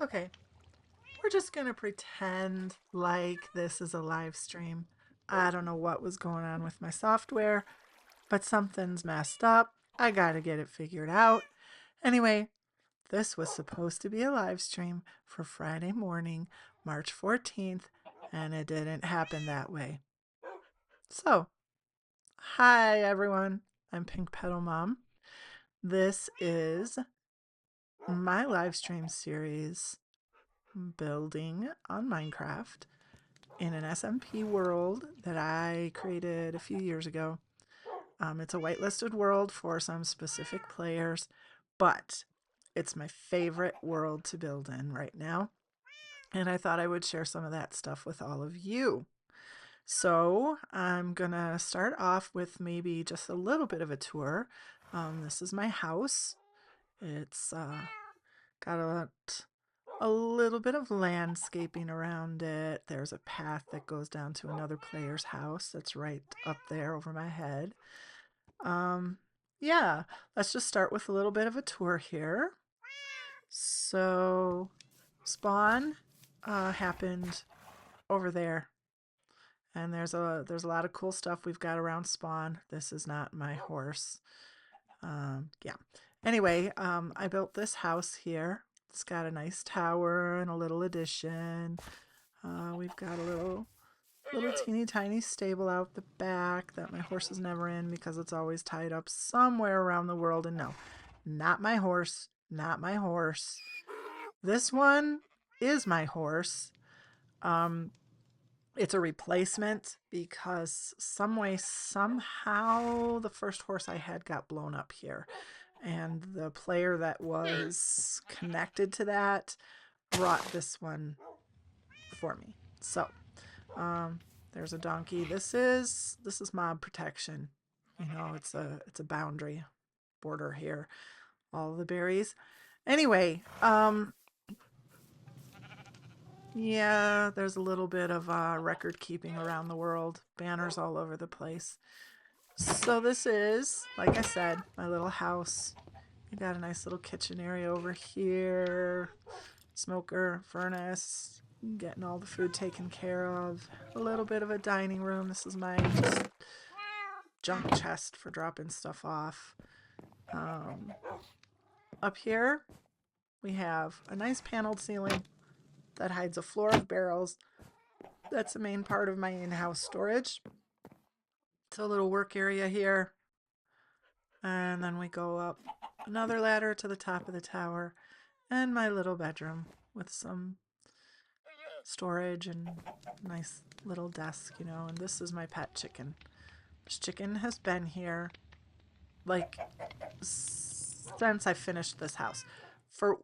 Okay, we're just gonna pretend like this is a live stream. I don't know what was going on with my software, but something's messed up. I gotta get it figured out. Anyway, this was supposed to be a live stream for Friday morning, March 14th, and it didn't happen that way. So, hi everyone. I'm Pink Petal Mom. This is my live stream series building on Minecraft in an SMP world that I created a few years ago. It's a whitelisted world for some specific players, but it's my favorite world to build in right now. And I thought I would share some of that stuff with all of you. So I'm gonna start off with maybe just a little bit of a tour. This is my house. It's got a little bit of landscaping around it. There's a path that goes down to another player's house that's right up there over my head. Um, yeah, let's just start with a little bit of a tour here. So, spawn happened over there, and there's a lot of cool stuff we've got around spawn. This is not my horse. Yeah. Anyway, I built this house here. It's got a nice tower and a little addition. We've got a little teeny tiny stable out the back that my horse is never in because it's always tied up somewhere around the world. And no, not my horse, not my horse. This one is my horse. Um, it's a replacement because some way, somehow, the first horse I had got blown up here. And the player that was connected to that brought this one for me. So, um, there's a donkey. This is mob protection. You know, it's a boundary border here. All the berries. Anyway, yeah, there's a little bit of record keeping around the world. Banners all over the place. So this is, like I said, my little house. You got a nice little kitchen area over here. Smoker, furnace, getting all the food taken care of. A little bit of a dining room. This is my just junk chest for dropping stuff off. Up here, we have a nice paneled ceiling that hides a floor of barrels. That's the main part of my in-house storage. It's a little work area here. And then we go up another ladder to the top of the tower and my little bedroom with some storage and nice little desk, you know. And this is my pet chicken. This chicken has been here like since I finished this house. For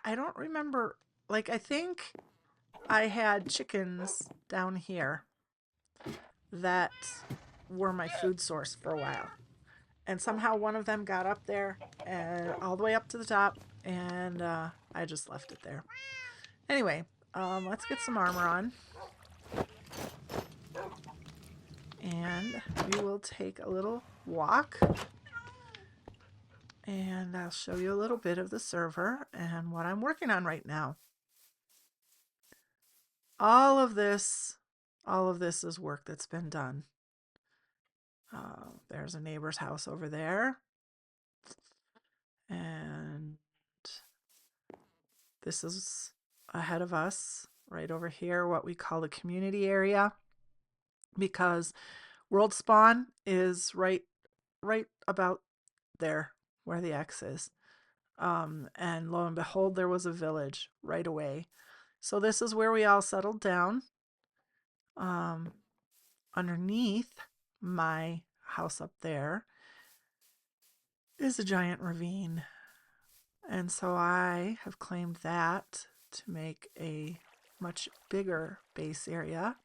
I don't remember, like I think I had chickens down here that were my food source for a while. And somehow one of them got up there and all the way up to the top, and I just left it there. Anyway, let's get some armor on. And we will take a little walk. And I'll show you a little bit of the server and what I'm working on right now. All of this is work that's been done. There's a neighbor's house over there. And this is ahead of us, right over here, what we call the community area. Because world spawn is right about there where the X is. And lo and behold, there was a village right away. So this is where we all settled down. Underneath my house up there is a giant ravine. And so I have claimed that to make a much bigger base area.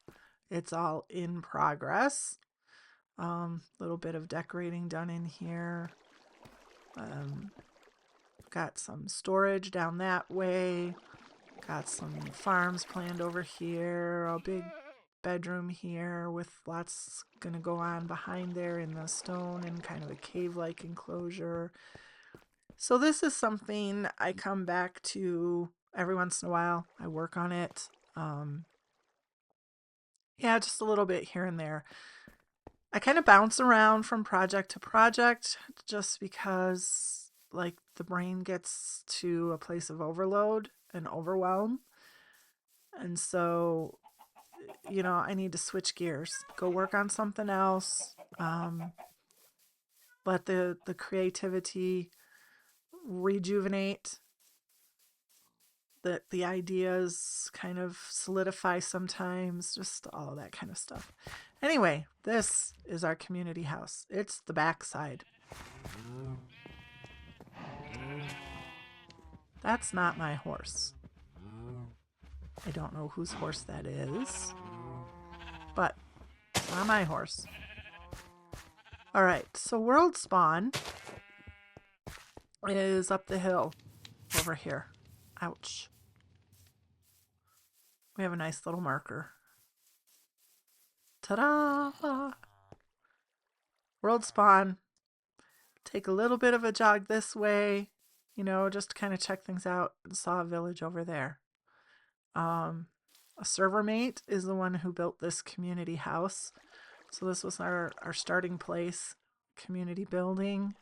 It's all in progress. Little bit of decorating done in here. Got some storage down that way. Got some farms planned over here. A big bedroom here with lots gonna go on behind there in the stone and kind of a cave-like enclosure. So this is something I come back to Every once in a while, I work on it. Yeah, just a little bit here and there. I kind of bounce around from project to project just because, like, the brain gets to a place of overload and overwhelm. And so, I need to switch gears, go work on something else, let the creativity rejuvenate, the ideas kind of solidify sometimes, just all of that kind of stuff. Anyway, this is our community house. It's the backside. That's not my horse. I don't know whose horse that is, but it's not my horse. All right, so world spawn is up the hill over here. Ouch. We have a nice little marker. Ta-da! World spawn. Take a little bit of a jog this way, just to kind of check things out. Saw a village over there. A server mate is the one who built this community house. So this was our starting place, community building,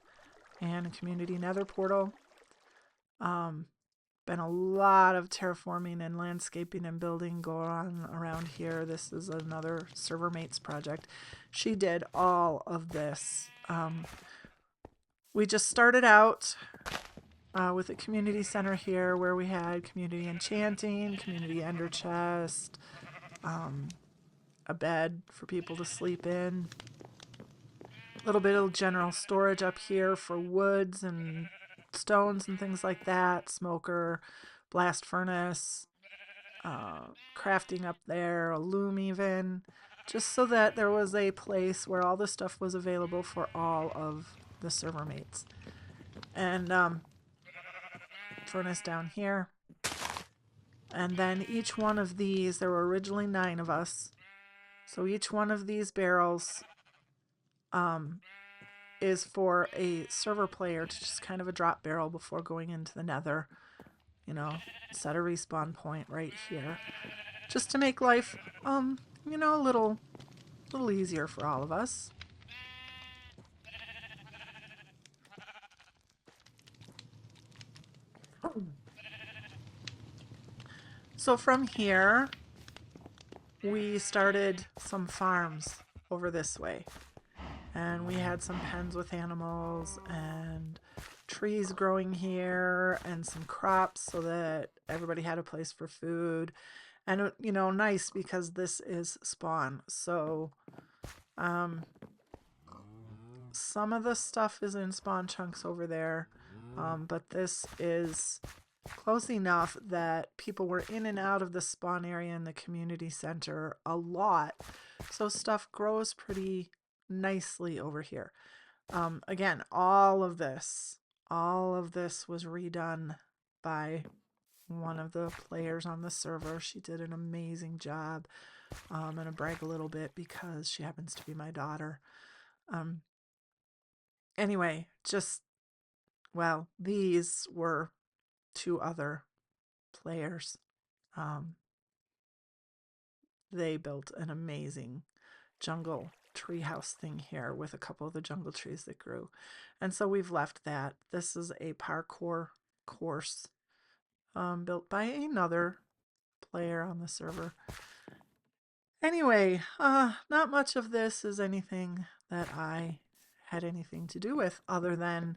and a community nether portal. Been a lot of terraforming and landscaping and building going on around here. This is another server mate's project. She did all of this. We just started out with a community center here where we had community enchanting, community ender chest, a bed for people to sleep in, a little bit of general storage up here for woods and stones and things like that, smoker, blast furnace, crafting up there, a loom even, just so that there was a place where all the stuff was available for all of the server mates. And furnace down here. And then each one of these, there were originally 9 of us, so each one of these barrels is for a server player to just kind of a drop barrel before going into the nether. Set a respawn point right here, just to make life, a little easier for all of us. So from here, we started some farms over this way. And we had some pens with animals and trees growing here and some crops so that everybody had a place for food. And, nice because this is spawn. So some of the stuff is in spawn chunks over there. But this is close enough that people were in and out of the spawn area in the community center a lot. So stuff grows pretty nicely over here. Again, all of this was redone by one of the players on the server. She did an amazing job. I'm gonna brag a little bit because she happens to be my daughter. Anyway, these were 2 other players. They built an amazing jungle treehouse thing here with a couple of the jungle trees that grew. And so we've left that. This is a parkour course built by another player on the server. Anyway, not much of this is anything that I had anything to do with other than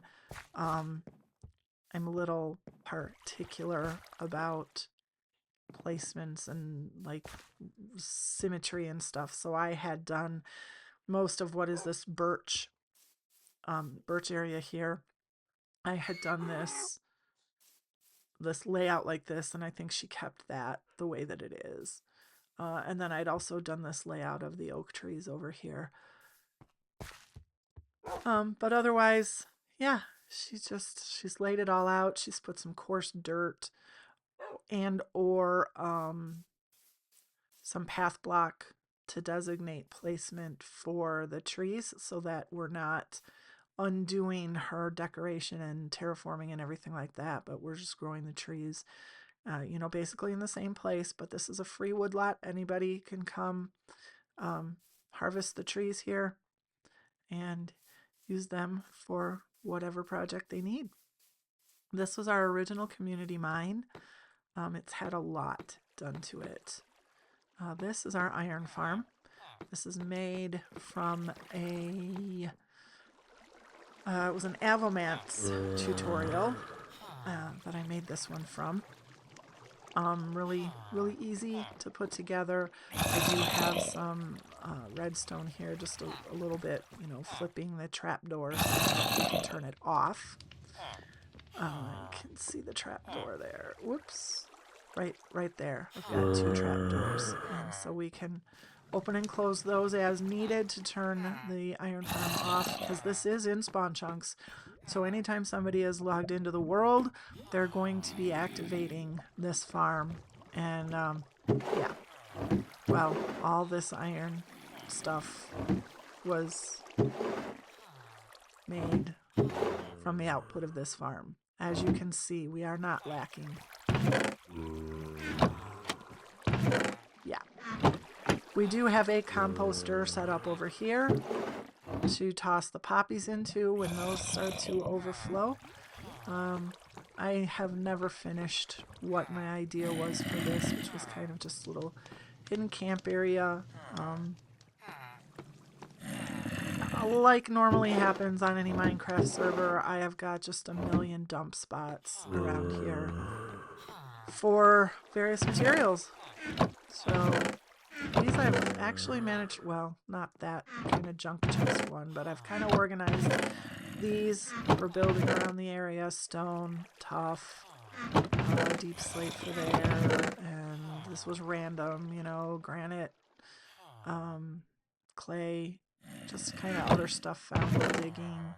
I'm a little particular about placements and like symmetry and stuff. So I had done most of what is this birch area here. I had done this layout like this, and I think she kept that the way that it is. And then I'd also done this layout of the oak trees over here. But otherwise, yeah, she's laid it all out. She's put some coarse dirt and or some path block to designate placement for the trees so that we're not undoing her decoration and terraforming and everything like that, but we're just growing the trees You know, basically in the same place, but this is a free woodlot. Anybody can come harvest the trees here and use them for whatever project they need. This was our original community mine. It's had a lot done to it. This is our iron farm. This is made from a it was an Avomance tutorial that I made this one from. Really easy to put together. I do have some redstone here, just a little bit, you know, flipping the trapdoor so that we can turn it off. You can see the trapdoor there. Whoops. Right there. I've got 2 trapdoors. And so we can open and close those as needed to turn the iron farm off, because this is in spawn chunks. So anytime somebody is logged into the world, they're going to be activating this farm. And yeah, well, all this iron stuff was made from the output of this farm. As you can see, we are not lacking. Yeah. We do have a composter set up over here to toss the poppies into when those start to overflow. I have never finished what my idea was for this, which was kind of just a little hidden camp area. Like normally happens on any Minecraft server, I have got just a million dump spots around here for various materials. So these I've actually managed, well, not that kind of junk chest one, but I've kind of organized these for building around the area. Stone, tough, deep slate for there, and this was random, you know, granite, clay, just kind of other stuff found while digging,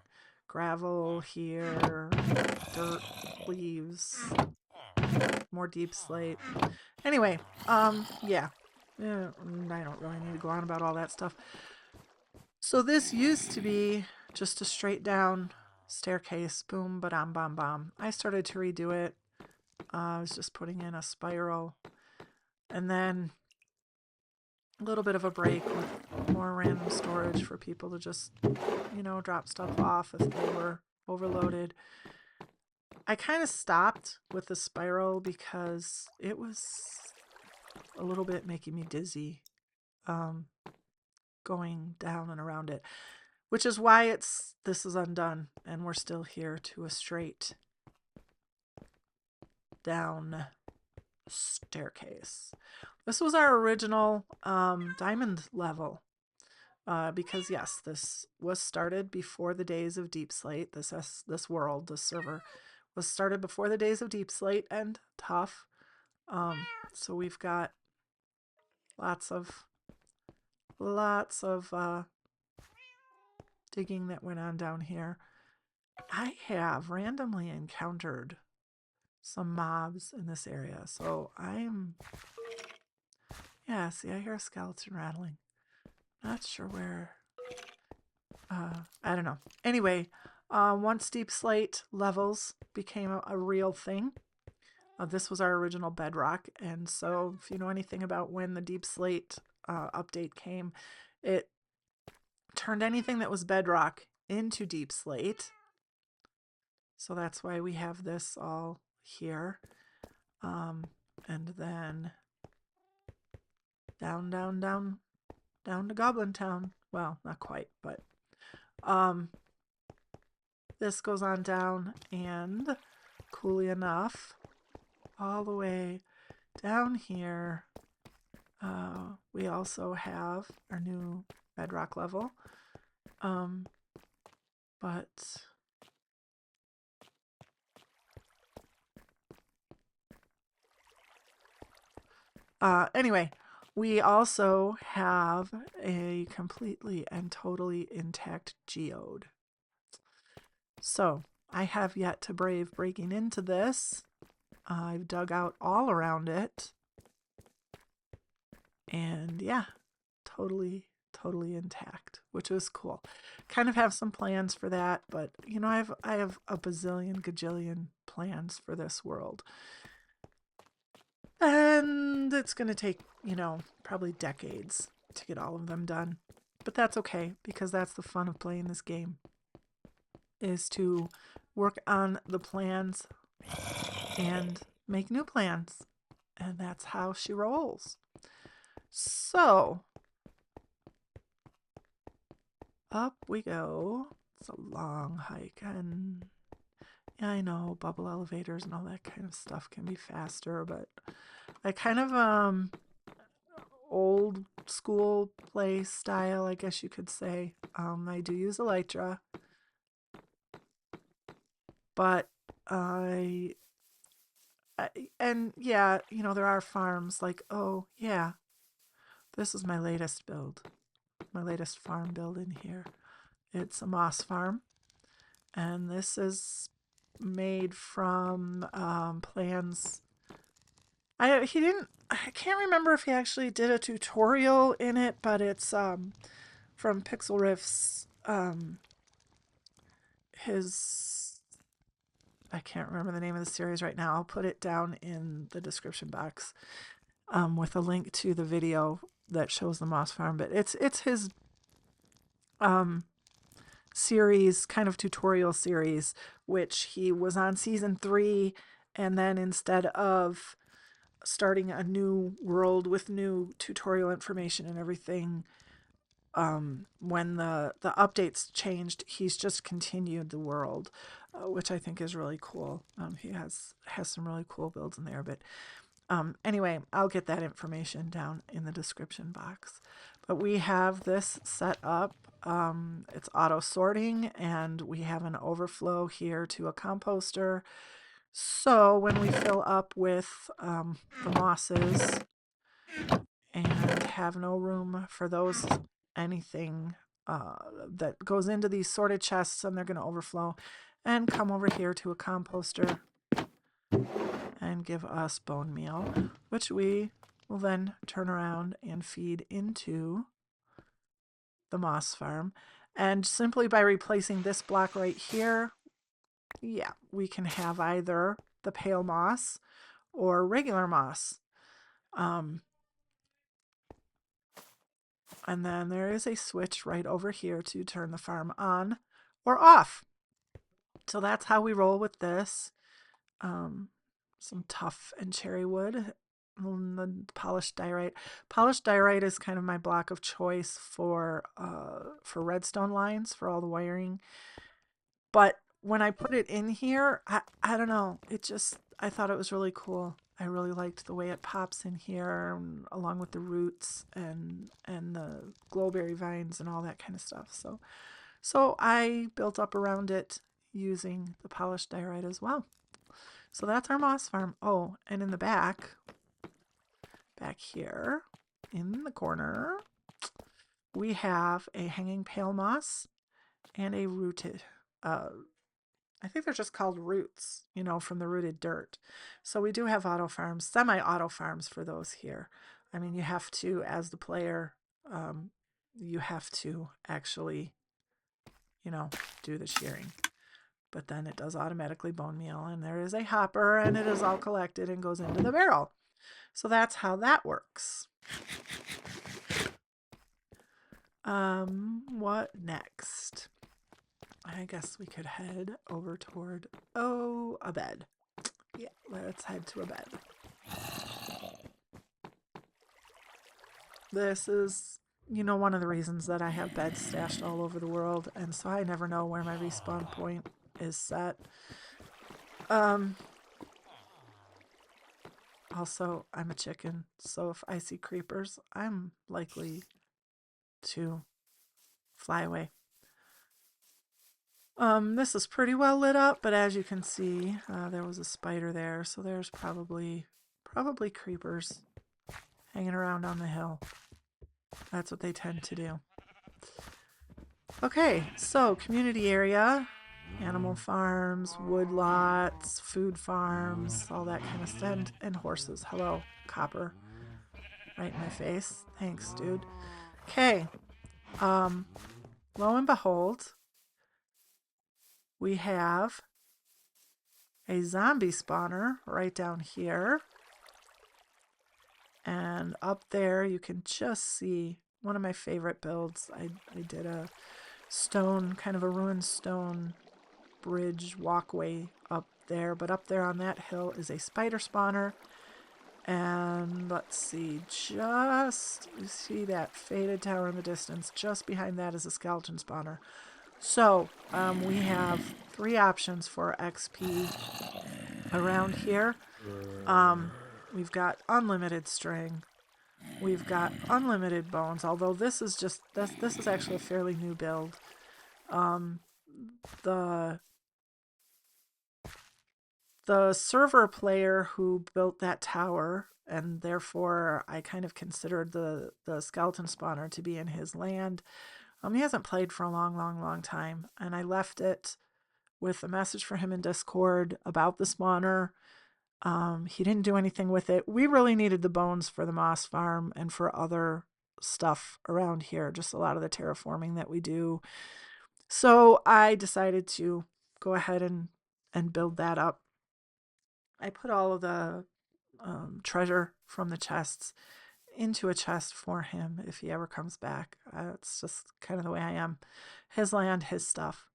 gravel here, dirt, leaves, more deep slate. Anyway, yeah. I don't really need to go on about all that stuff. So this used to be just a straight down staircase, boom, ba-dum, bam, bam. I started to redo it. I was just putting in a spiral, and then a little bit of a break with more random storage for people to just, you know, drop stuff off if they were overloaded. I kind of stopped with the spiral because it was a little bit making me dizzy going down and around it, which is why this is undone and we're still here to a straight down staircase. This was our original diamond level because yes, this was started before the days of Deep Slate. This world, this server was started before the days of Deep Slate and Tough. So we've got lots of digging that went on down here. I have randomly encountered some mobs in this area, so yeah, see, I hear a skeleton rattling. Not sure where. I don't know. Anyway, once Deep Slate levels became a real thing, this was our original bedrock, and so if you know anything about when the Deep Slate update came, it turned anything that was bedrock into Deep Slate. So that's why we have this all here. And then down to Goblin Town. Well, not quite, but this goes on down, and coolly enough, all the way down here, we also have our new bedrock level. But anyway, we also have a completely and totally intact geode. So I have yet to brave breaking into this. I've dug out all around it. And yeah, totally intact, which was cool. Kind of have some plans for that, but you know, I have a bazillion gajillion plans for this world. And it's going to take, you know, probably decades to get all of them done. But that's okay, because that's the fun of playing this game, is to work on the plans and make new plans. And that's how she rolls. So, up we go. It's a long hike, and yeah, I know bubble elevators and all that kind of stuff can be faster, but I kind of old school play style, I guess you could say. I do use Elytra, but I and yeah, you know, there are farms like, oh yeah, this is my latest build, my latest farm build in here. It's a moss farm, and this is made from plans. I can't remember if he actually did a tutorial in it, but it's from Pixel Riff's his, I can't remember the name of the series right now. I'll put it down in the description box with a link to the video that shows the moss farm. But it's his series, kind of tutorial series, which he was on season 3, and then instead of starting a new world with new tutorial information and everything, when the updates changed, he's just continued the world, which I think is really cool. He has some really cool builds in there, but anyway, I'll get that information down in the description box. But we have this set up. It's auto sorting, and we have an overflow here to a composter. So when we fill up with the mosses and have no room for those, anything that goes into these sorted chests, and they're going to overflow and come over here to a composter and give us bone meal, which we will then turn around and feed into the moss farm. And simply by replacing this block right here, yeah, we can have either the pale moss or regular moss. And then there is a switch right over here to turn the farm on or off. So that's how we roll with this. Some tuff and cherry wood, and the polished diorite. Polished diorite is kind of my block of choice for redstone lines for all the wiring. But when I put it in here, I don't know. I thought it was really cool. I really liked the way it pops in here, along with the roots and the glowberry vines and all that kind of stuff. So I built up around it using the polished diorite as well. So that's our moss farm. Oh, and in the back here, in the corner, we have a hanging pale moss and a rooted, I think they're just called roots, you know, from the rooted dirt. So we do have auto farms, semi-auto farms for those here. I mean, you have to, as the player, you have to actually, you know, do the shearing. But then it does automatically bone meal, and there is a hopper, and it is all collected and goes into the barrel. So that's how that works. What next? I guess we could head over toward, a bed. Yeah, let's head to a bed. This is, you know, one of the reasons that I have beds stashed all over the world, and so I never know where my respawn point is set. Also, I'm a chicken, so if I see creepers, I'm likely to fly away. This is pretty well lit up, but as you can see, there was a spider there, so there's probably creepers hanging around on the hill. That's what they tend to do. Okay, so community area, animal farms, wood lots, food farms, all that kind of stuff, and horses. Hello, copper. Right in my face. Thanks, dude. Okay. Lo and behold, we have a zombie spawner right down here. And up there you can just see one of my favorite builds. I did a stone, kind of a ruined stone bridge walkway up there. But up there on that hill is a spider spawner. And let's see, just, you see that faded tower in the distance. Just behind that is a skeleton spawner. So we have 3 options for XP around here. We've got unlimited string. We've got unlimited bones, although this is just, this is actually a fairly new build. The server player who built that tower, and therefore I kind of considered the skeleton spawner to be in his land. He hasn't played for a long time, and I left it with a message for him in Discord about the spawner. He didn't do anything with it. We really needed the bones for the moss farm and for other stuff around here, just a lot of the terraforming that we do. So I decided to go ahead and build that up. I put all of the treasure from the chests into a chest for him if he ever comes back. It's just kind of the way I am. His land, his stuff.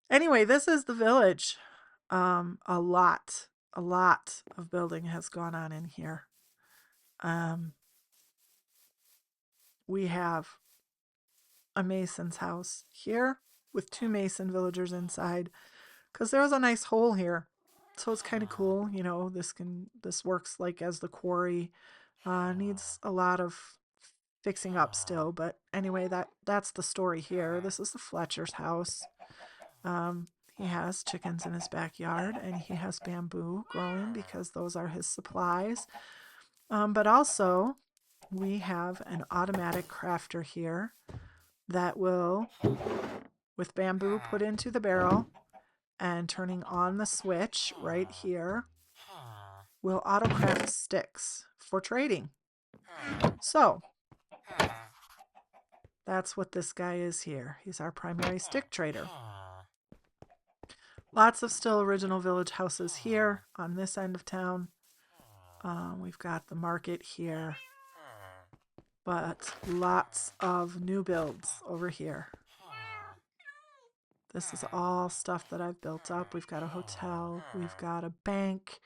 Anyway, this is the village. A lot of building has gone on in here. We have a mason's house here with 2 mason villagers inside, because there was a nice hole here. So it's kind of cool, you know, this works like as the quarry. Needs a lot of fixing up still, but anyway, that's the story here. This is the Fletcher's house. He has chickens in his backyard, and he has bamboo growing because those are his supplies. But also, we have an automatic crafter here that will, with bamboo put into the barrel and turning on the switch right here, will autocraft sticks for trading. So, that's what this guy is here. He's our primary stick trader. Lots of still original village houses here on this end of town. We've got the market here, but lots of new builds over here. This is all stuff that I've built up. We've got a hotel, we've got a bank,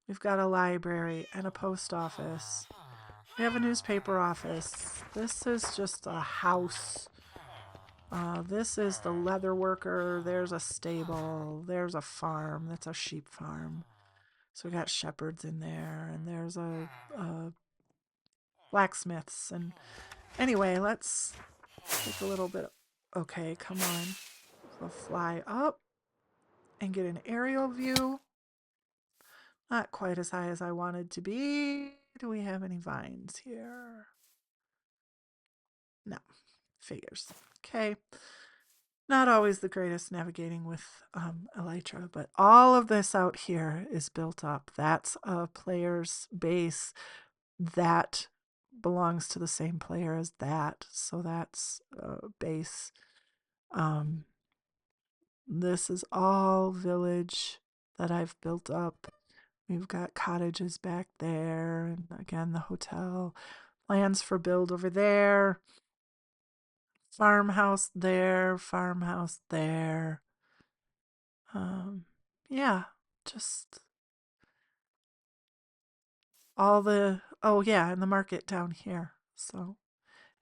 we've got a library and a post office. We have a newspaper office. This is just a house. This is the leather worker. There's a stable. There's a farm. That's a sheep farm. So we got shepherds in there, and there's a blacksmiths. And anyway, let's take a little bit. Okay, come on. So fly up and get an aerial view. Not quite as high as I wanted to be. Do we have any vines here? No. Figures. Okay. Not always the greatest navigating with Elytra, but all of this out here is built up. That's a player's base that belongs to the same player as that. So that's a base. This is all village that I've built up. We've got cottages back there, and again, the hotel. Lands for build over there. Farmhouse there, farmhouse there. Yeah, just all the, oh yeah, and the market down here. So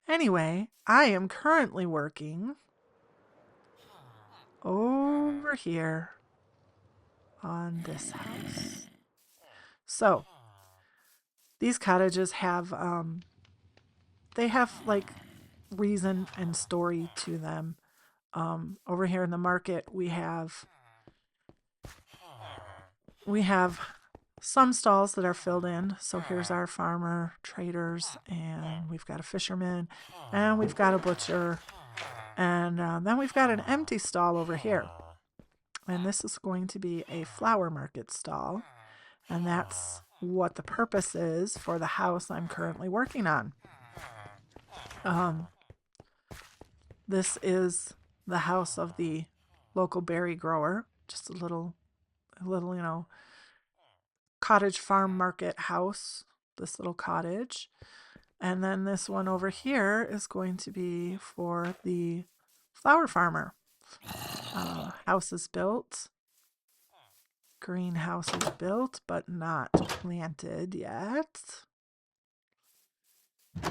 anyway, I am currently working over here on this house. So these cottages have, they have like reason and story to them. Over here in the market, we have some stalls that are filled in. So here's our farmer, traders, and we've got a fisherman, and we've got a butcher, and then we've got an empty stall over here. And this is going to be a flower market stall, and that's what the purpose is for the house I'm currently working on. This is the house of the local berry grower, just a little, you know, cottage farm market house. this little cottage. And then this one over here is going to be for the flower farmer. House is built. Greenhouse is built, but not planted yet.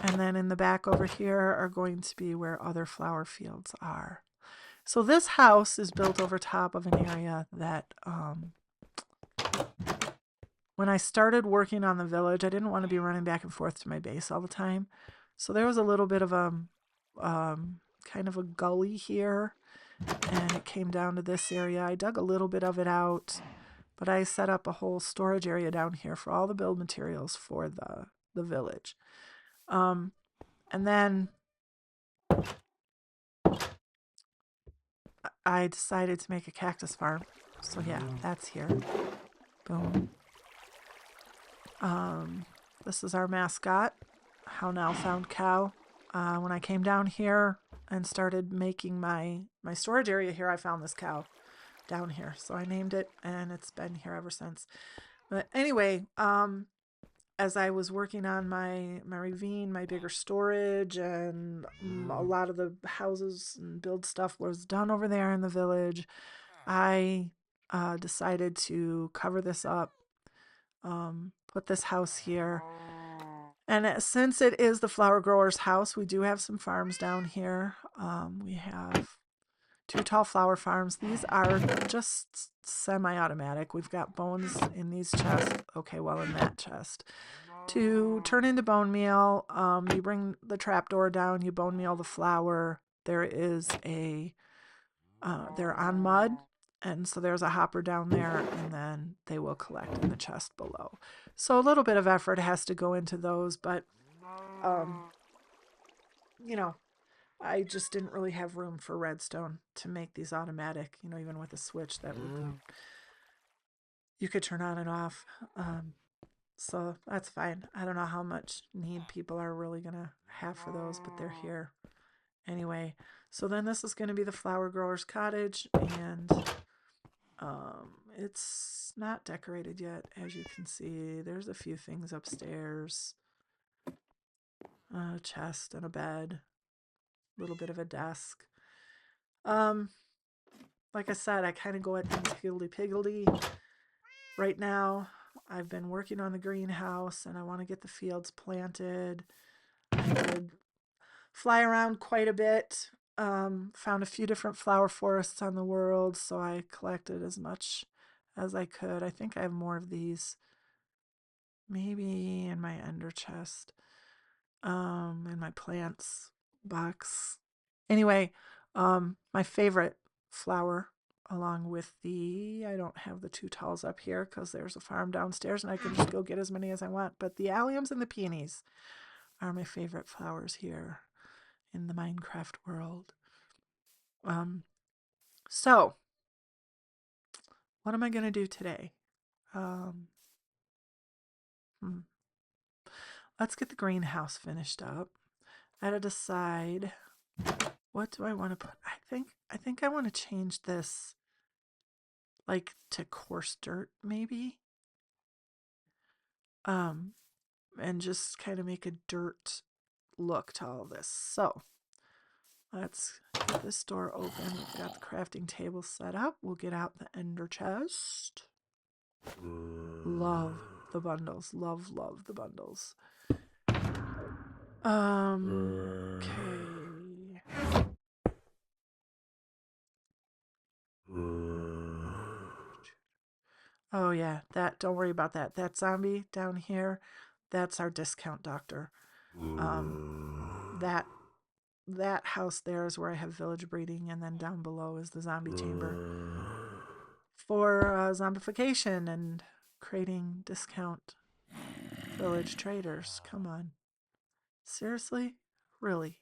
And then in the back over here are going to be where other flower fields are. So this house is built over top of an area that when I started working on the village, I didn't want to be running back and forth to my base all the time. So there was a little bit of a kind of a gully here, and it came down to this area. I dug a little bit of it out, but I set up a whole storage area down here for all the build materials for the village. And then I decided to make a cactus farm. So yeah, that's here. Boom. This is our mascot, How Now Found Cow. When I came down here and started making my storage area here, I found this cow down here. So I named it, and it's been here ever since. But anyway, as I was working on my ravine, my bigger storage, and a lot of the houses and build stuff was done over there in the village, I decided to cover this up, put this house here. And since it is the flower grower's house, we do have some farms down here. We have 2 tall flower farms. These are just semi-automatic. We've got bones in these chests. Okay, well, in that chest. To turn into bone meal, you bring the trapdoor down, you bone meal the flour. There is they're on mud, and so there's a hopper down there, and then they will collect in the chest below. So a little bit of effort has to go into those, but, you know, I just didn't really have room for redstone to make these automatic, even with a switch that you could turn on and off. So that's fine. I don't know how much need people are really going to have for those, but they're here. Anyway, so then this is going to be the flower grower's cottage, and it's not decorated yet, as you can see. There's a few things upstairs. A chest and a bed. A little bit of a desk. Like I said, I kind of go at things higgledy-piggledy. Right now, I've been working on the greenhouse, and I want to get the fields planted. I did fly around quite a bit. Found a few different flower forests on the world, so I collected as much as I could. I think I have more of these. Maybe in my ender chest. In my plants box. Anyway, my favorite flower, along with I don't have the 2 talls up here because there's a farm downstairs and I can just go get as many as I want. But the alliums and the peonies are my favorite flowers here in the Minecraft world. So what am I going to do today? Let's get the greenhouse finished up. I had to decide, what do I want to put? I think I want to change this like to coarse dirt maybe. And just kind of make a dirt look to all this. So let's get this door open. We've got the crafting table set up. We'll get out the ender chest. Love the bundles. Love the bundles. Okay. Oh yeah, don't worry about that. That zombie down here, that's our discount doctor. That house there is where I have village breeding, and then down below is the zombie chamber for zombification and creating discount village traders. Come on. Seriously? Really?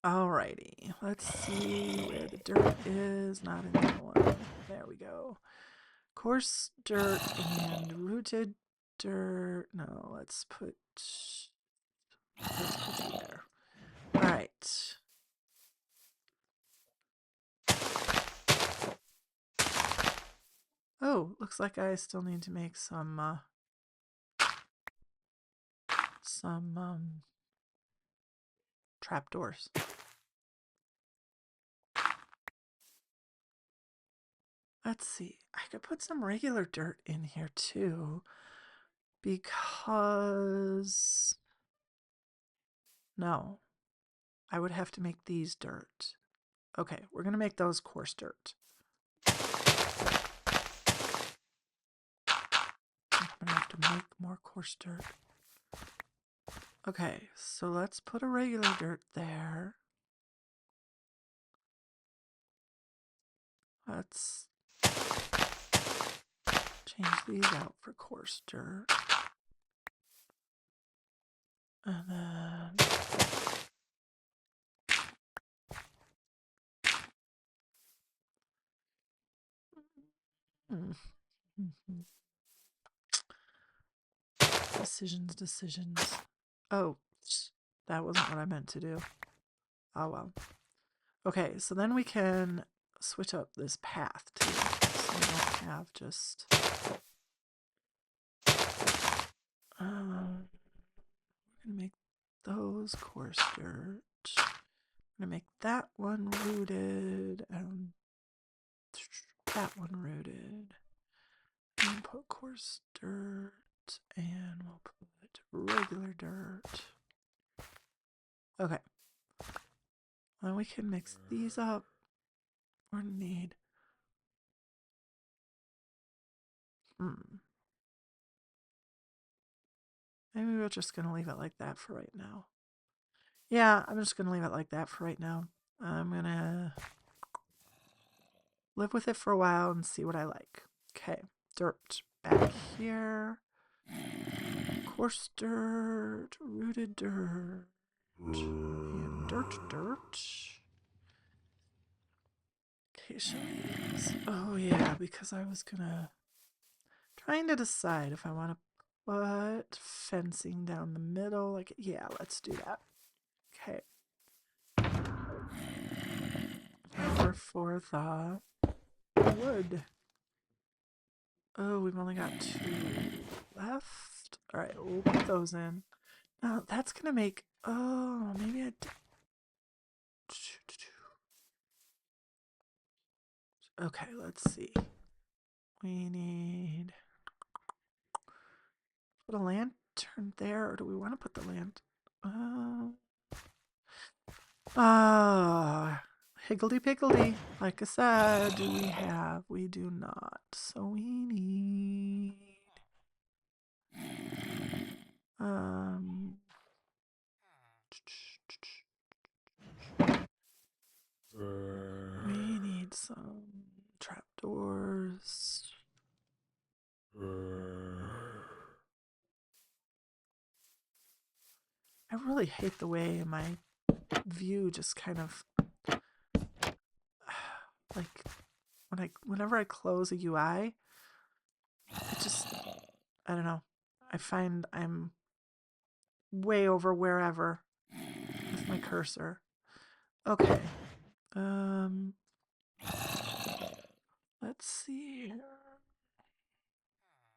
Alrighty. Let's see where the dirt is. Not in that one. There we go. Coarse dirt and rooted dirt. No, let's put you there. Alright. Oh, looks like I still need to make some trapdoors. Let's see. I could put some regular dirt in here too, because no, I would have to make these dirt. Okay, we're gonna make those coarse dirt. I'm gonna have to make more coarse dirt. Okay, so let's put a regular dirt there. Let's change these out for coarse dirt. And then decisions. Oh, that wasn't what I meant to do. Oh well. Okay, so then we can switch up this path too. So we don't have just we're gonna make those coarse dirt. I'm gonna make that one rooted and that one rooted. And put coarse dirt and we'll put regular dirt. Okay. Then we can mix these up. We're gonna need maybe we're just gonna leave it like that for right now. Yeah, I'm just gonna leave it like that for right now. I'm gonna live with it for a while and see what I like. Okay, dirt back here. Coarse dirt, rooted dirt, and dirt. Oh yeah, because I was trying to decide if I want to put fencing down the middle. Like, yeah, let's do that. Okay. Over for the wood. Oh, we've only got 2 left. All right, we'll put those in. Now that's gonna make. Oh, maybe I. Okay, let's see. We need put a lantern there, or do we want to put the higgledy-piggledy. Like I said, do we have? We do not. So we need we need some trapdoors. I really hate the way my view just kind of like whenever I close a UI, it just I don't know. I find I'm way over wherever with my cursor. Okay. Let's see here.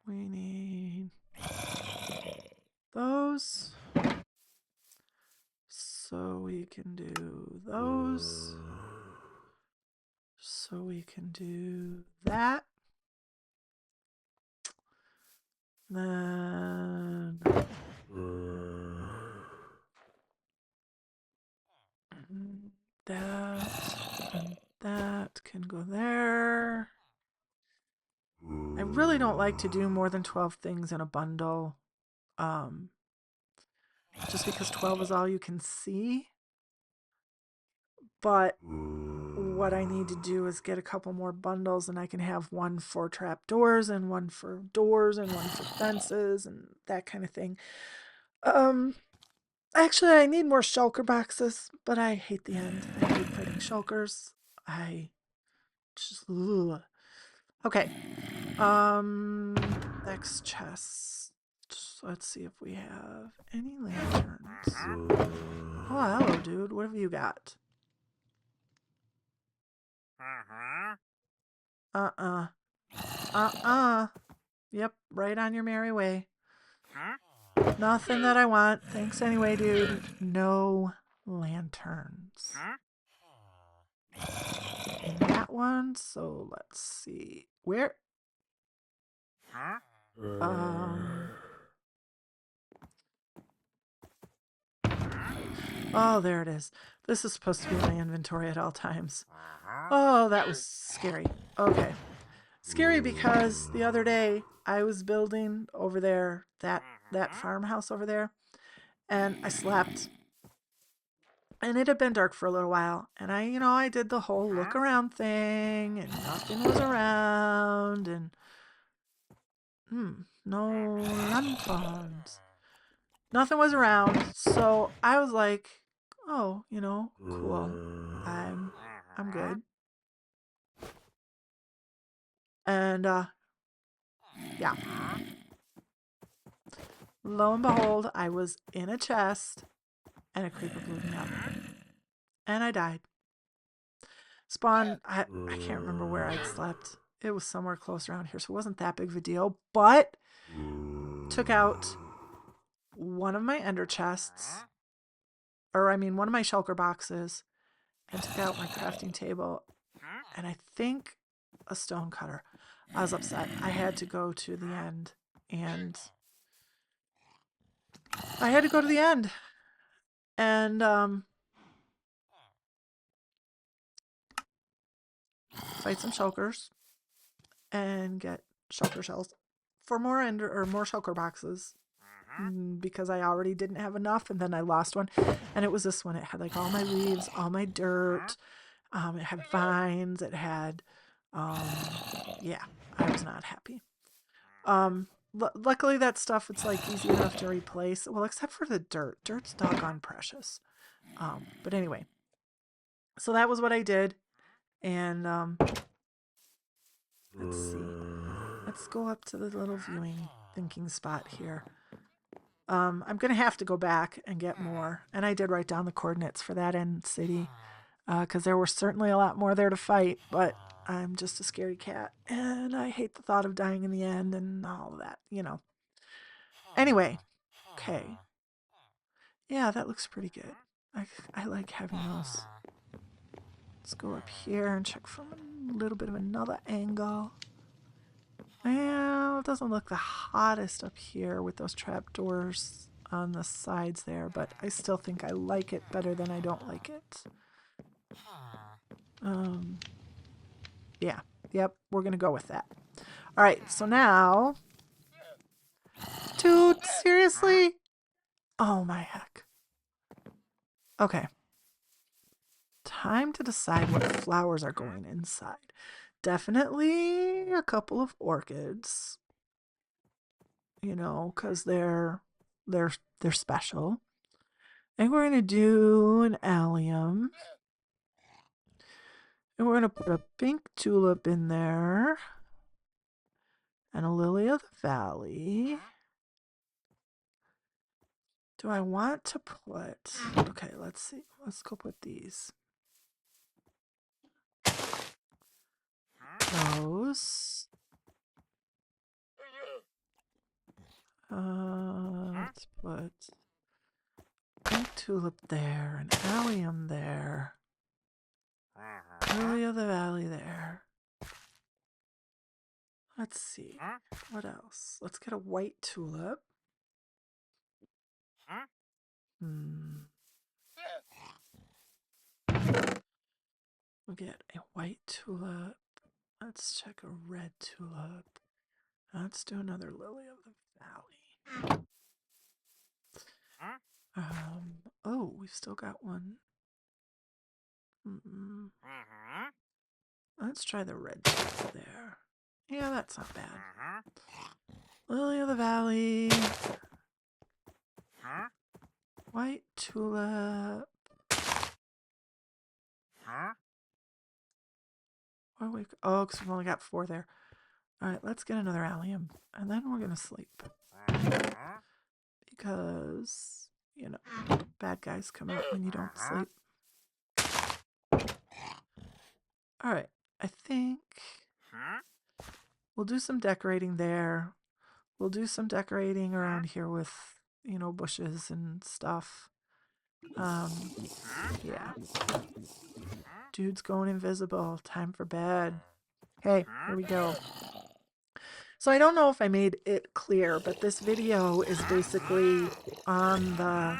We need those. So we can do those. So we can do that. Then that and that can go there. I really don't like to do more than 12 things in a bundle. Just because 12 is all you can see. But what I need to do is get a couple more bundles and I can have one for trapdoors and one for doors and one for fences and that kind of thing. Actually, I need more shulker boxes, but I hate the end. I hate fighting shulkers. I just ugh. Okay. Next chest. Let's see if we have any lanterns. Oh, hello, dude. What have you got? Uh-uh. Yep, right on your merry way. Nothing that I want. Thanks anyway, dude. No lanterns in that one. So let's see. Where? Oh, there it is. This is supposed to be my inventory at all times. Oh, that was scary. Okay. Scary because the other day I was building over there, that farmhouse over there, and I slept. And it had been dark for a little while, and I did the whole look around thing, and nothing was around, and no lanterns. Nothing was around, so I was like, oh, cool. I'm good. And yeah. Lo and behold, I was in a chest and a creeper blew me up. And I died. Spawn, I can't remember where I'd slept. It was somewhere close around here, so it wasn't that big of a deal. But took out one of my ender chests, or I mean one of my shulker boxes, and took out my crafting table, and I think a stone cutter. I was upset. I had to go to the end, and fight some shulkers and get shulker shells for more ender or more shulker boxes because I already didn't have enough, and then I lost one, and it was this one. It had like all my leaves, all my dirt. It had vines. It had, yeah, I was not happy. Luckily that stuff it's like easy enough to replace. Well, except for the dirt. Dirt's doggone precious. But anyway, so that was what I did, and let's see. Let's go up to the little viewing thinking spot here. I'm gonna have to go back and get more, and I did write down the coordinates for that end city, because there were certainly a lot more there to fight, but I'm just a scary cat, and I hate the thought of dying in the end and all of that. Anyway, okay. Yeah, that looks pretty good. I like having those. Let's go up here and check from a little bit of another angle. Well, it doesn't look the hottest up here with those trapdoors on the sides there, but I still think I like it better than I don't like it. Yeah. Yep, we're gonna go with that. Alright, so now... Dude, seriously? Oh my heck. Okay. Time to decide what flowers are going inside. Definitely a couple of orchids. Because they're special. I think we're gonna do an allium. And we're gonna put a pink tulip in there. And a lily of the valley. Do I want to put... Okay, let's see. Let's go put these. Those. Let's put pink tulip there, an allium there, lily of the valley there. Let's see. What else? Let's get a white tulip. We'll get a white tulip. Let's check a red tulip. Let's do another lily of the valley. Oh, we've still got one. Let's try the red tulip there. Yeah, that's not bad. Lily of the valley. White tulip. Oh, because we've only got 4 there. Alright, let's get another allium. And then we're going to sleep. Because, bad guys come out when you don't sleep. Alright, I think we'll do some decorating there. We'll do some decorating around here with, you know, bushes and stuff. Yeah. Dude's going invisible. Time for bed. Hey, here we go. So I don't know if I made it clear, but this video is basically on the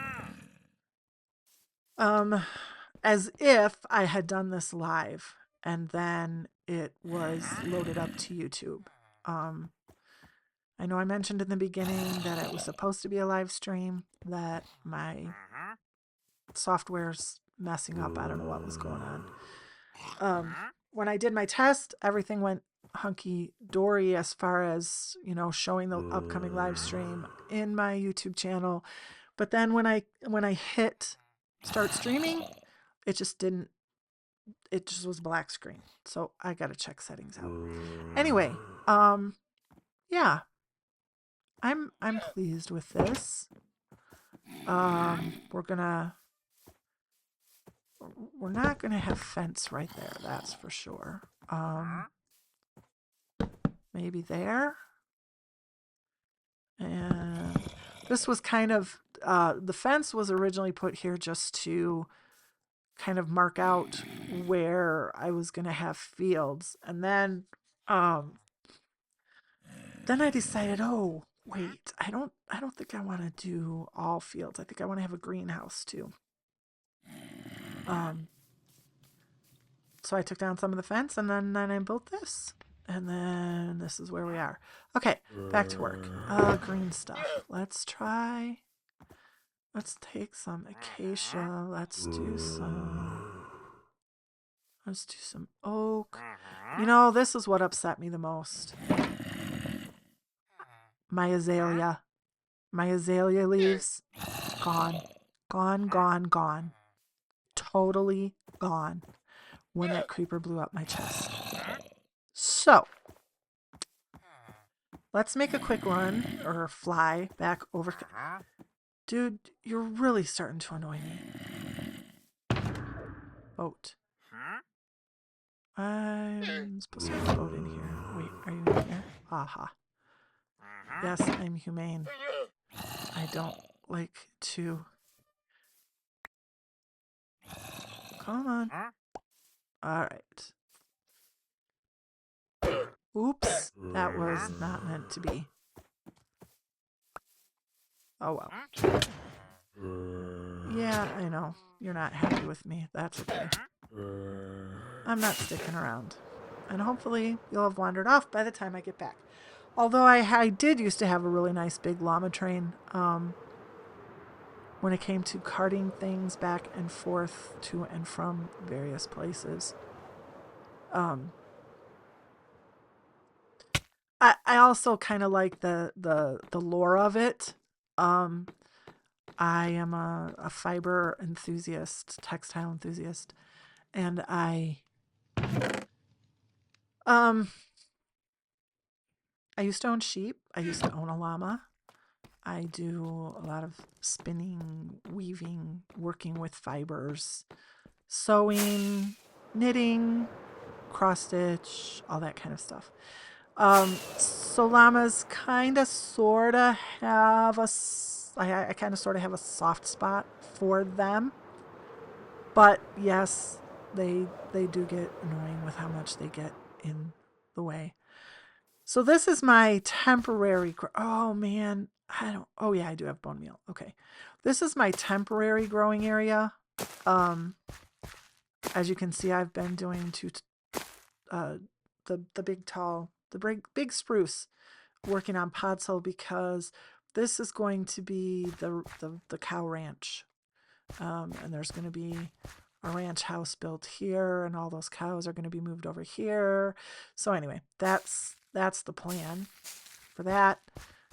as if I had done this live and then it was loaded up to YouTube. I know I mentioned in the beginning that it was supposed to be a live stream, that my software's messing up. I don't know what was going on. When I did my test, everything went hunky-dory as far as, you know, showing the upcoming live stream in my YouTube channel. But then when I hit start streaming, it just didn't, it just was black screen. So I got to check settings out. Anyway, yeah. I'm pleased with this. We're not gonna have fence right there, that's for sure. Maybe there. And this was kind of the fence was originally put here just to kind of mark out where I was gonna have fields, and then I decided, oh wait, I don't think I want to do all fields. I think I want to have a greenhouse too. So I took down some of the fence, and then I built this. And then this is where we are. Okay, back to work. Green stuff. Let's take some acacia. Let's do some oak. You know, this is what upset me the most. My azalea. My azalea leaves. Gone. Gone, gone, gone. Totally gone when that creeper blew up my chest. So, let's make a quick run or fly back over. Dude, you're really starting to annoy me. Boat. I'm supposed to put a boat in here. Wait, are you in here? Aha. Yes, I'm humane. I don't like to. Come on. Alright. Oops. That was not meant to be. Oh well. Yeah, I know. You're not happy with me. That's okay. I'm not sticking around. And hopefully you'll have wandered off by the time I get back. Although I did used to have a really nice big llama train when it came to carting things back and forth to and from various places. I also kind of like the lore of it. I am a fiber enthusiast, textile enthusiast, and I used to own sheep. I used to own a llama. I do a lot of spinning, weaving, working with fibers, sewing, knitting, cross stitch, all that kind of stuff. So llamas kind of sort of have I kind of sort of have a soft spot for them. But yes, they do get annoying with how much they get in the way. So this is my temporary. Oh man, Oh yeah, I do have bone meal. Okay, this is my temporary growing area. As you can see, I've been doing the big spruce, working on podzol because this is going to be the cow ranch, and there's going to be a ranch house built here, and all those cows are going to be moved over here. So anyway, that's the plan for that.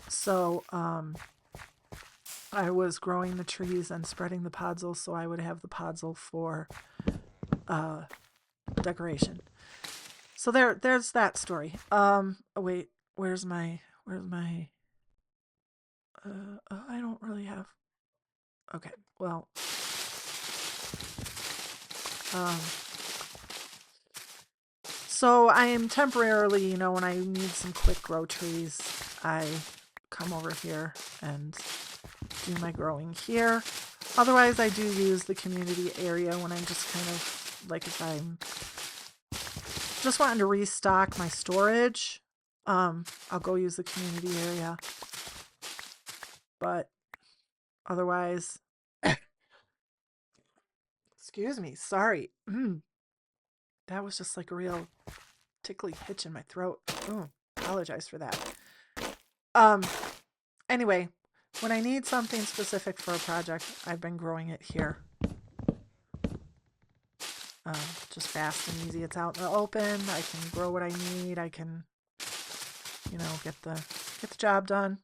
So I was growing the trees and spreading the podzol so I would have the podzol for decoration. So there's that story. Wait, where's my I don't really have. Okay, well, So I am temporarily, when I need some quick grow trees, I come over here and do my growing here. Otherwise, I do use the community area when I'm just kind of like if I'm just wanting to restock my storage. I'll go use the community area. But otherwise, excuse me, sorry. That was just like a real tickly hitch in my throat. Apologize for that. Um, anyway, when I need something specific for a project, I've been growing it here. Just fast and easy. It's out in the open. I can grow what I need. I can, get the job done.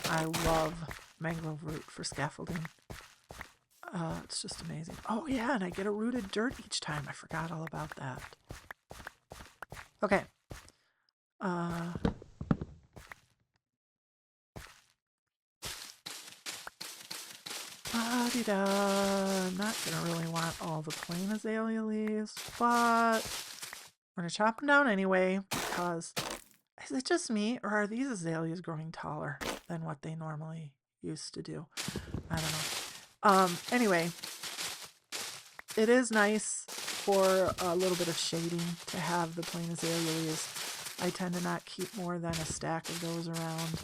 I love mangrove root for scaffolding. It's just amazing. Oh yeah, and I get a rooted dirt each time. I forgot all about that. Okay. I'm not gonna really want all the plain azalea leaves, but we're gonna chop them down anyway because is it just me or are these azaleas growing taller than what they normally used to do? I don't know. Anyway, it is nice for a little bit of shading to have the plain azalea leaves. I tend to not keep more than a stack of those around.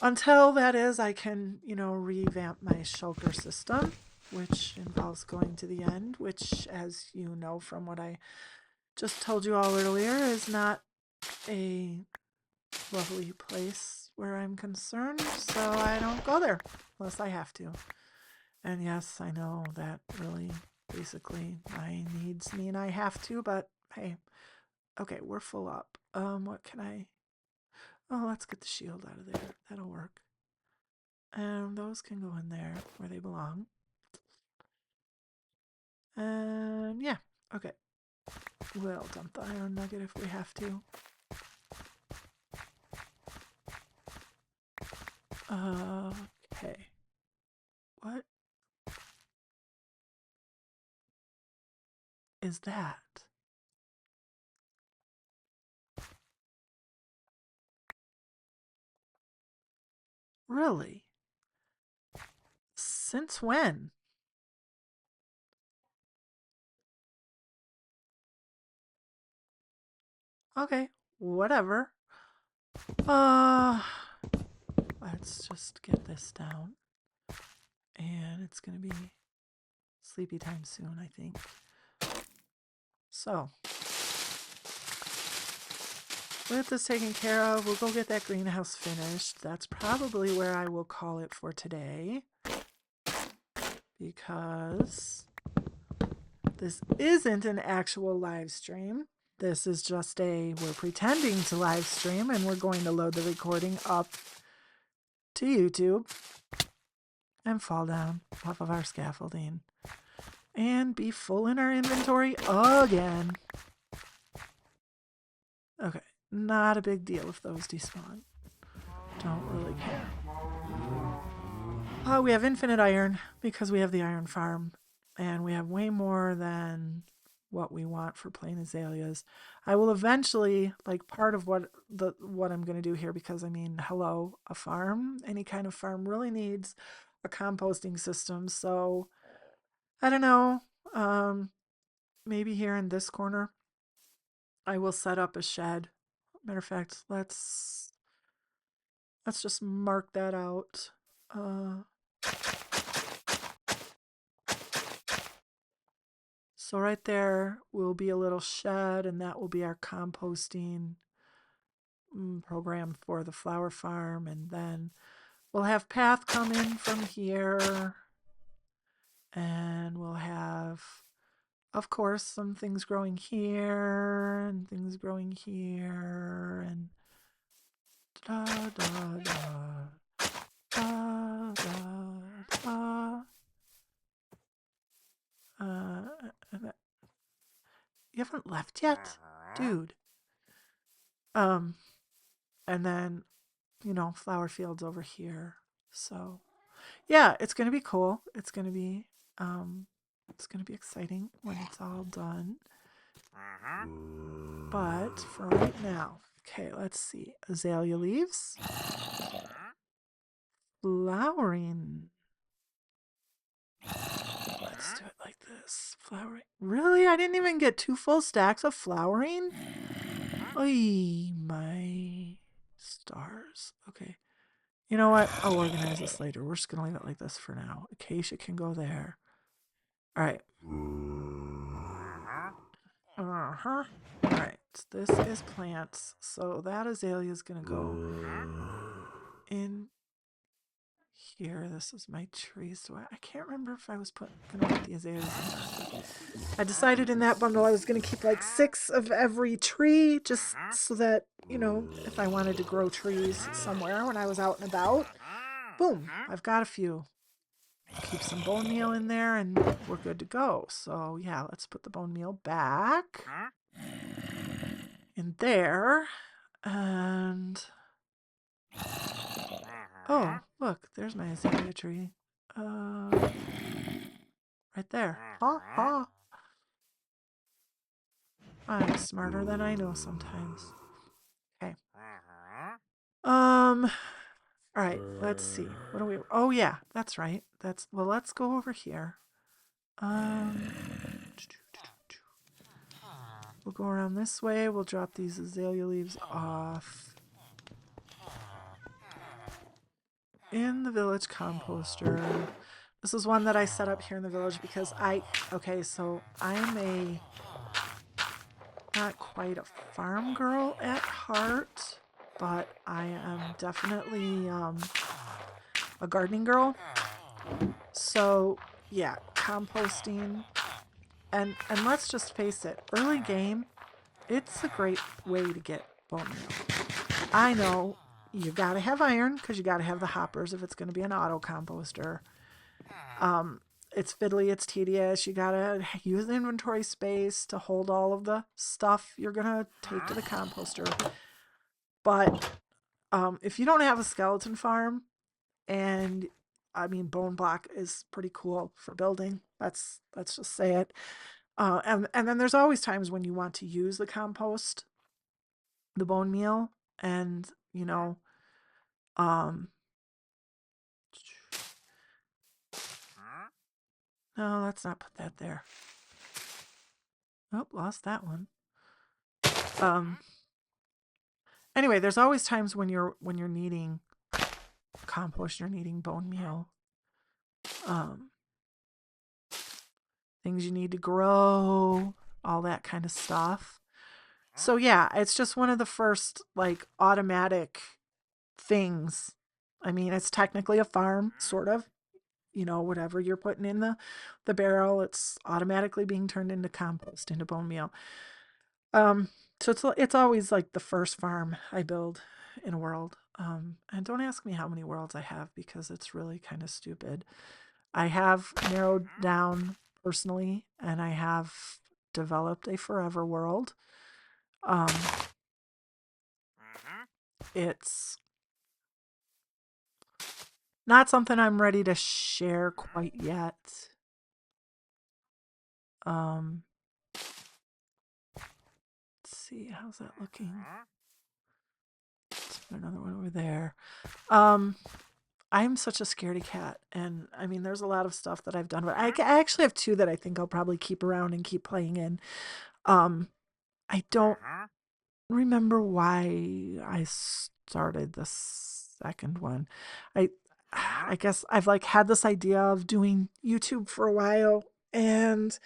Until that is, I can, revamp my shulker system, which involves going to the end, which, as you know from what I just told you all earlier, is not a lovely place where I'm concerned, so I don't go there unless I have to. And yes, I know that really basically my needs mean I have to, but hey, okay, we're full up. What can I... Oh, let's get the shield out of there. That'll work. And those can go in there where they belong. And yeah, okay. We'll dump the iron nugget if we have to. Okay. What is that? Really? Since when? Okay, whatever. Let's just get this down. And it's gonna be sleepy time soon, I think. So, with this taken care of, we'll go get that greenhouse finished. That's probably where I will call it for today. Because this isn't an actual live stream. This is just we're pretending to live stream and we're going to load the recording up to YouTube and fall down off of our scaffolding and be full in our inventory again. Okay, not a big deal if those despawn. Don't really care. We have infinite iron because we have the iron farm and we have way more than what we want for plain azaleas. I will eventually, like part of what I'm going to do here, because I mean, hello, a farm, any kind of farm really needs a composting system. So I don't know, maybe here in this corner, I will set up a shed. Matter of fact, let's just mark that out. So right there will be a little shed, and that will be our composting program for the flower farm. And then we'll have path come in from here, and we'll have, of course, some things growing here and things growing here, and da da da da da da. You haven't left yet, dude. And then, flower fields over here. So Yeah, it's gonna be cool. It's gonna be exciting when it's all done. But for right now, okay, let's see. Azalea leaves. Flowering. Let's do it like this. Flowering. Really? I didn't even get 2 full stacks of flowering? Oy, my stars. Okay. You know what? I'll organize this later. We're just going to leave it like this for now. Acacia can go there. All right. Uh-huh. All right. This is plants. So that azalea is going to go in here. This is my trees. So I can't remember if I was going to put the azaleas in. I decided in that bundle I was going to keep like 6 of every tree just so that, you know, if I wanted to grow trees somewhere when I was out and about, boom, I've got a few. Keep some bone meal in there and we're good to go. So yeah, let's put the bone meal back in there. And oh, look, there's my azalea tree. Right there. Ha ha. I'm smarter than I know sometimes. Okay. All right, let's see. What do we... Oh, yeah, that's right. Well, let's go over here. We'll go around this way. We'll drop these azalea leaves off in the village composter. This is one that I set up here in the village because okay, so I'm not quite a farm girl at heart, but I am definitely a gardening girl. So yeah, composting, and let's just face it, early game, it's a great way to get bone meal. I know you gotta have iron because you gotta have the hoppers if it's gonna be an auto composter. It's fiddly, it's tedious. You gotta use the inventory space to hold all of the stuff you're gonna take to the composter. But if you don't have a skeleton farm, and I mean bone block is pretty cool for building. Let's just say it. And then there's always times when you want to use the compost, the bone meal, and you know, um, no, let's not put that there. Oh, lost that one. Anyway, there's always times when you're needing compost, you're needing bone meal. Things you need to grow, all that kind of stuff. So yeah, it's just one of the first like automatic things. I mean, it's technically a farm, sort of. You know, whatever you're putting in the barrel, it's automatically being turned into compost, into bone meal. So it's always like the first farm I build in a world. And don't ask me how many worlds I have because it's really kind of stupid. I have narrowed down personally, and I have developed a forever world. It's not something I'm ready to share quite yet. Let's see, how's that looking? Let's put another one over there. I'm such a scaredy cat, and I mean, there's a lot of stuff that I've done, but I actually have 2 that I think I'll probably keep around and keep playing in. I don't remember why I started the second one. I I guess I've like had this idea of doing YouTube for a while, and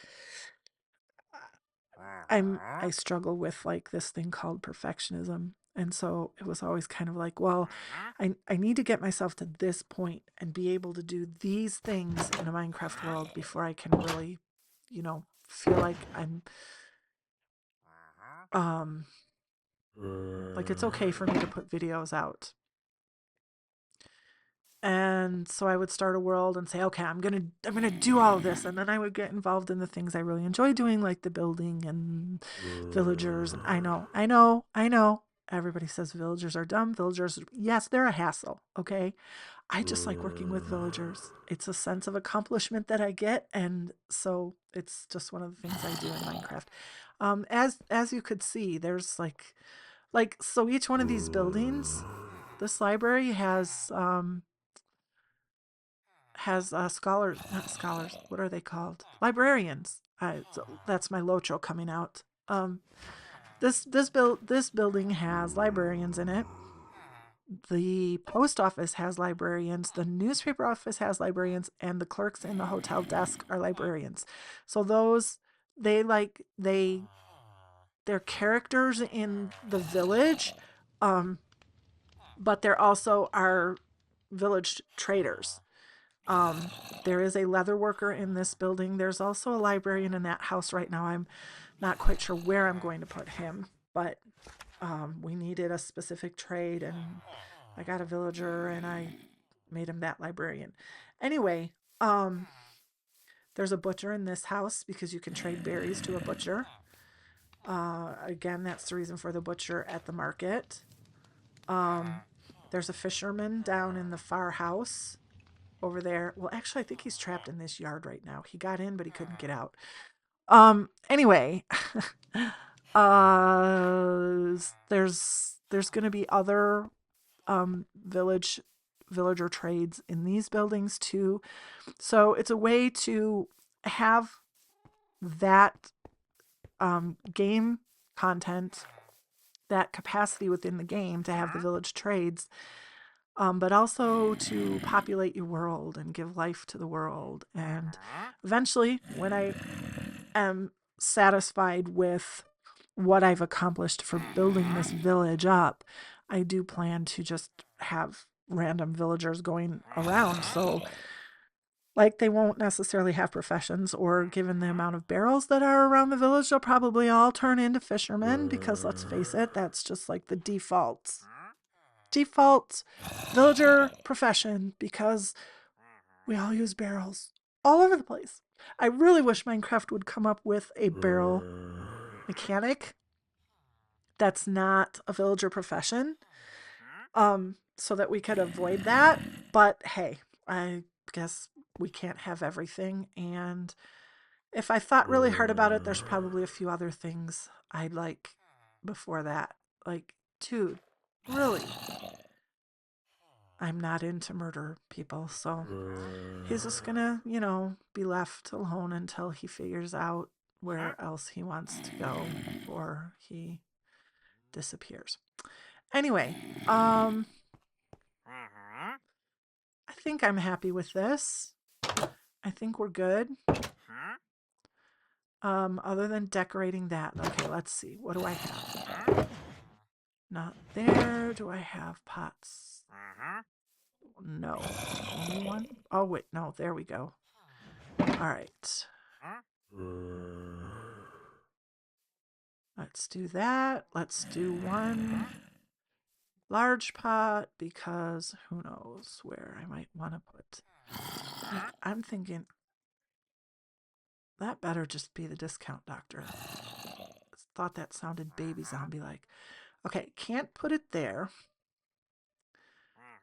I struggle with like this thing called perfectionism. And so it was always kind of like, well, I need to get myself to this point and be able to do these things in a Minecraft world before I can really, you know, feel like I'm like it's okay for me to put videos out. And so I would start a world and say, okay, I'm gonna do all of this, and then I would get involved in the things I really enjoy doing, like the building and villagers. And I know. Everybody says villagers are dumb. Villagers, yes, they're a hassle. Okay, I just like working with villagers. It's a sense of accomplishment that I get, and so it's just one of the things I do in Minecraft. As you could see, there's so each one of these buildings, this library has scholars, not scholars. What are they called? Librarians. That's my Locho coming out. This building has librarians in it. The post office has librarians, the newspaper office has librarians, and the clerks in the hotel desk are librarians. So those they like they're characters in the village, um, but they're also our village traders. Um, there is a leather worker in this building. There's also a librarian in that house right now. I'm not quite sure where I'm going to put him, but we needed a specific trade, and I got a villager, and I made him that librarian. Anyway, there's a butcher in this house because you can trade berries to a butcher. Again, that's the reason for the butcher at the market. There's a fisherman down in the far house over there. Well, actually, I think he's trapped in this yard right now. He got in, but he couldn't get out. Anyway, there's going to be other villager trades in these buildings too. So it's a way to have that game content, that capacity within the game to have the village trades, but also to populate your world and give life to the world. And eventually, when I am satisfied with what I've accomplished for building this village up, I do plan to just have random villagers going around. So, like, they won't necessarily have professions, or given the amount of barrels that are around the village, they'll probably all turn into fishermen because, let's face it, that's just like the default villager profession because we all use barrels all over the place. I really wish Minecraft would come up with a barrel mechanic that's not a villager profession, so that we could avoid that. But hey, I guess we can't have everything. And if I thought really hard about it, there's probably a few other things I'd like before that. Like, dude, really, I'm not into murder people, so he's just gonna, be left alone until he figures out where else he wants to go or he disappears. Anyway, I think I'm happy with this. I think we're good. Other than decorating that. Okay, let's see. What do I have? Not there. Do I have pots? No. Only one? Oh, wait. No, there we go. All right. Let's do that. Let's do one large pot because who knows where I might want to put. I'm thinking that better just be the discount doctor. Thought that sounded baby zombie like. Okay, can't put it there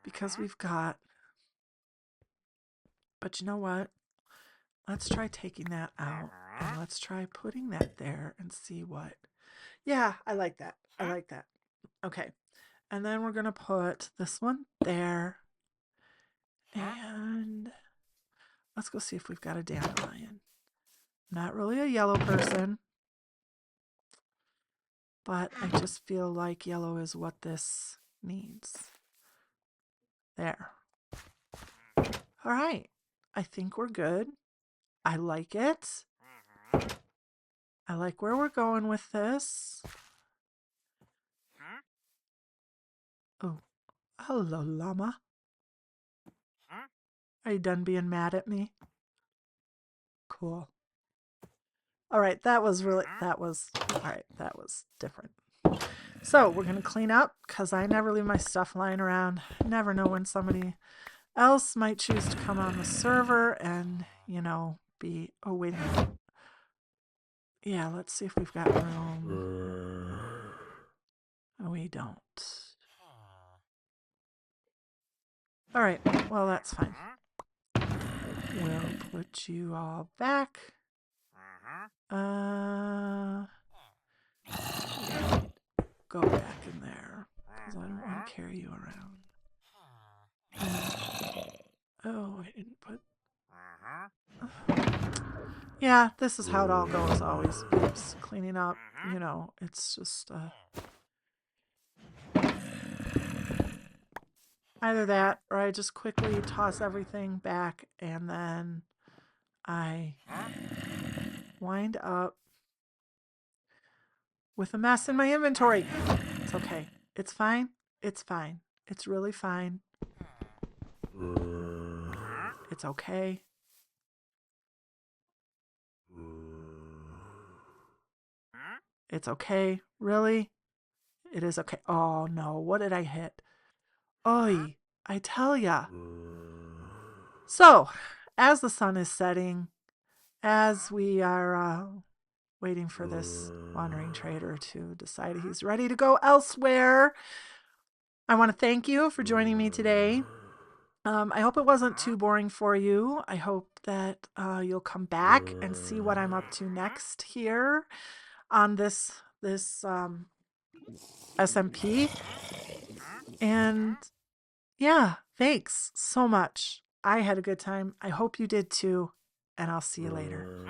because we've got. But you know what? Let's try taking that out and let's try putting that there and see what. Yeah, I like that. I like that. Okay. And then we're going to put this one there. And let's go see if we've got a dandelion. Not really a yellow person, but I just feel like yellow is what this needs. There. All right. I think we're good. I like it. I like where we're going with this. Oh, hello, llama. Are you done being mad at me? Cool. All right, that was different. So we're going to clean up because I never leave my stuff lying around. Never know when somebody else might choose to come on the server and, be, oh, wait a minute. Yeah, let's see if we've got room. Oh, we don't. All right, well, that's fine. We'll put you all back. Go back in there because I don't want to carry you around. Oh, I didn't put. Yeah, this is how it all goes always. Oops, cleaning up, you know, it's just either that or I just quickly toss everything back and then I wind up with a mess in my inventory. It's okay. It's fine. It's fine. It's really fine. It's okay. It's okay. Really? It is okay. Oh no, what did I hit? Oy, I tell ya. So, as the sun is setting, as we are waiting for this wandering trader to decide he's ready to go elsewhere, I want to thank you for joining me today. I hope it wasn't too boring for you. I hope that you'll come back and see what I'm up to next here on this SMP. And yeah, thanks so much. I had a good time. I hope you did too. And I'll see you later.